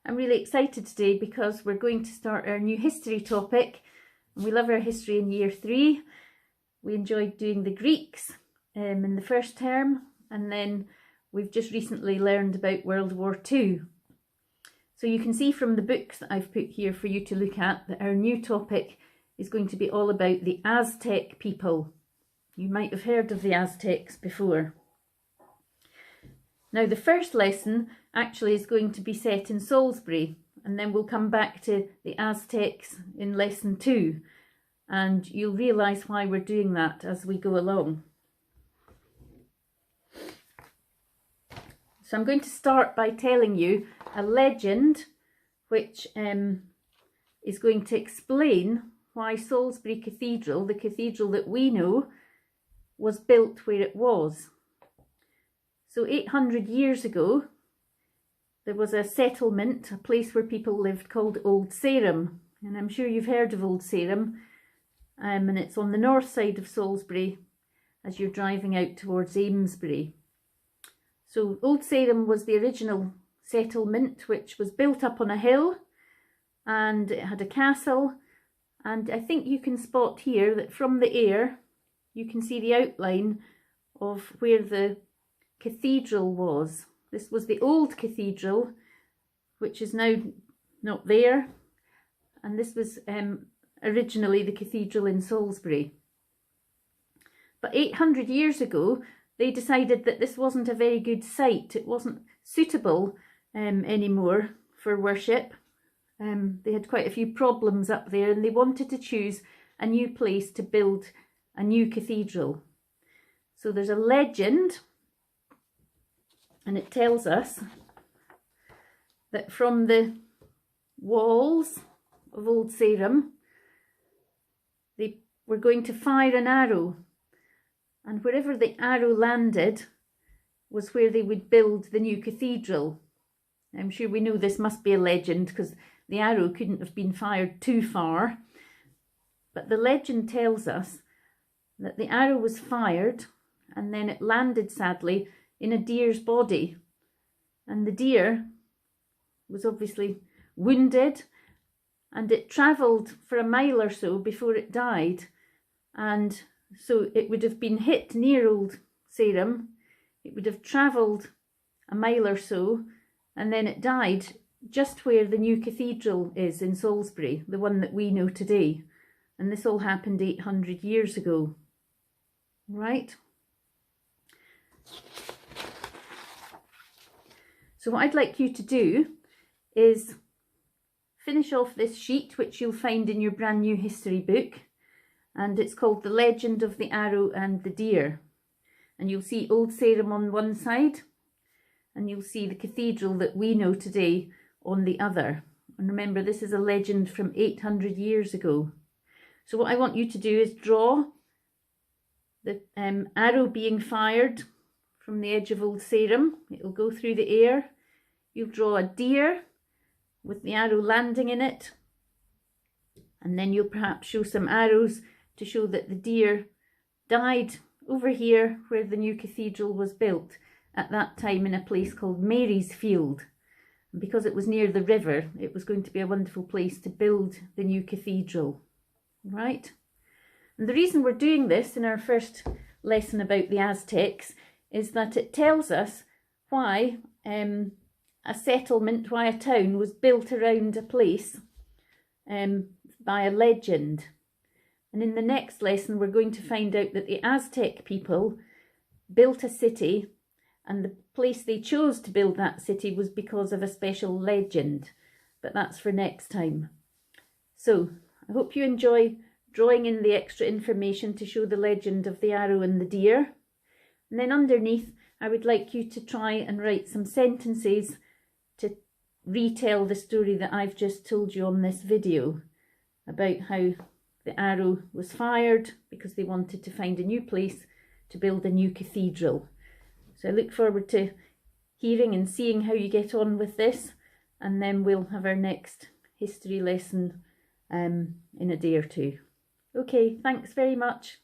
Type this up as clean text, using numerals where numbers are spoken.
I'm really excited today because we're going to start our new history topic. We love our history in year 3. We enjoyed doing the Greeks in the first term, and then we've just recently learned about World War II. So you can see from the books that I've put here for you to look at that our new topic is going to be all about the Aztec people. You might have heard of the Aztecs before. Now the first lesson actually is going to be set in Salisbury, and then we'll come back to the Aztecs in lesson 2, and you'll realise why we're doing that as we go along. So I'm going to start by telling you a legend which is going to explain why Salisbury Cathedral, the cathedral that we know, was built where it was. So 800 years ago, there was a settlement, a place where people lived called Old Sarum. And I'm sure you've heard of Old Sarum. And it's on the north side of Salisbury as you're driving out towards Amesbury. So Old Sarum was the original settlement, which was built up on a hill, and it had a castle. And I think you can spot here that from the air, you can see the outline of where the cathedral was. This was the old cathedral, which is now not there. And this was originally the cathedral in Salisbury. But 800 years ago, they decided that this wasn't a very good site. It wasn't suitable anymore for worship. They had quite a few problems up there, and they wanted to choose a new place to build a new cathedral. So there's a legend, and it tells us that from the walls of Old Sarum, they were going to fire an arrow. And wherever the arrow landed was where they would build the new cathedral. I'm sure we know this must be a legend because the arrow couldn't have been fired too far. But the legend tells us that the arrow was fired and then it landed, sadly, in a deer's body. And the deer was obviously wounded, and it travelled for a mile or so before it died. And so it would have been hit near Old Sarum, it would have travelled a mile or so, and then it died just where the new cathedral is in Salisbury, the one that we know today. And this all happened 800 years ago. Right? So what I'd like you to do is finish off this sheet, which you'll find in your brand new history book. And it's called The Legend of the Arrow and the Deer. And you'll see Old Sarum on one side, and you'll see the cathedral that we know today on the other. And remember, this is a legend from 800 years ago. So what I want you to do is draw the arrow being fired from the edge of Old Sarum. It'll go through the air. You'll draw a deer with the arrow landing in it. And then you'll perhaps show some arrows to show that the deer died over here where the new cathedral was built at that time in a place called Marysfield. And because it was near the river, it was going to be a wonderful place to build the new cathedral. Right? And the reason we're doing this in our first lesson about the Aztecs is that it tells us why a settlement, why a town was built around a place by a legend. And in the next lesson, we're going to find out that the Aztec people built a city, and the place they chose to build that city was because of a special legend. But that's for next time. So I hope you enjoy drawing in the extra information to show the legend of the arrow and the deer. And then underneath, I would like you to try and write some sentences to retell the story that I've just told you on this video about how the arrow was fired because they wanted to find a new place to build a new cathedral. So I look forward to hearing and seeing how you get on with this, and then we'll have our next history lesson in a day or two. Okay, thanks very much.